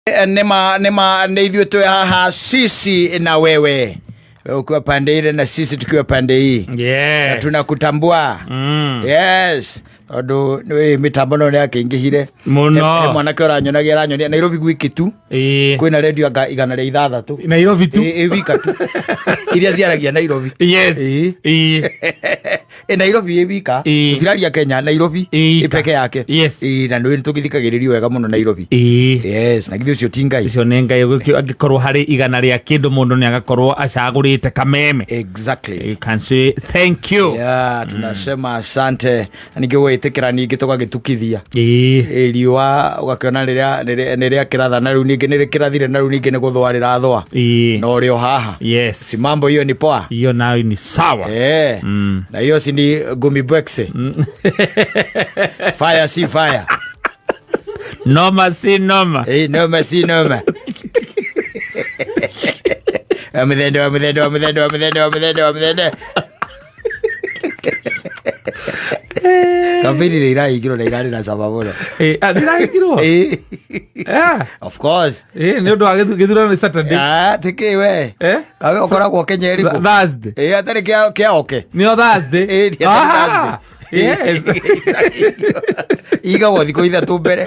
Nĩ ithuĩ twĩ haha sisi na wewe ukiwa pande ile na sisi tukiwa pande hii. Yeah. Tunakutambua. Yes. Odo mitambo no yake ingihire muno mwanake oranyonagia aranyonia Nairobi gwiki tu kwina radio igana rĩa ithathatũ Nairobi tu wika tu iria ciaragia Nairobi. Yes. Nairobi wika thiraria Kenya Nairobi peke yake. Yes. Na nĩ tũgithikagĩrĩrio wega mũno Nairobi. Yes, na githĩ ũcio ti Ngai. Ũcio nĩ Ngai angĩkorwo harĩ igana rĩa kĩndũ mũndũ nĩ agakorwo acagũrĩte kameme. Exactly. You can say thank you. Yeah, tunasema asante. Ningĩ gwĩtĩkĩra ningĩ tũgagĩtukithia riũa ũgakĩona rĩrĩa kĩratha na rĩu ningĩ nĩ kĩrathire na rĩu ningĩ nĩ gũthũa rĩrathũa na ũrĩ o haha. Yes. Si mambo hiyo ni poa. Hiyo nayo ni sawa. Na hiyo si ni gumi bwekse. Fire si fire. Noma si noma. Noma si noma. Amedende. Kapiri iraigirwo na irari na sababu. Iraigirwo? Of course. Nĩ ũndũ wa gĩthurano Saturday. Tiki we. Kawe ũkoragwo Kenya ĩrĩkũ? Thursday. Atarĩ kĩa oke. Nĩo Thursday. Yes. Iga wothi thikũ ithatũ mbere.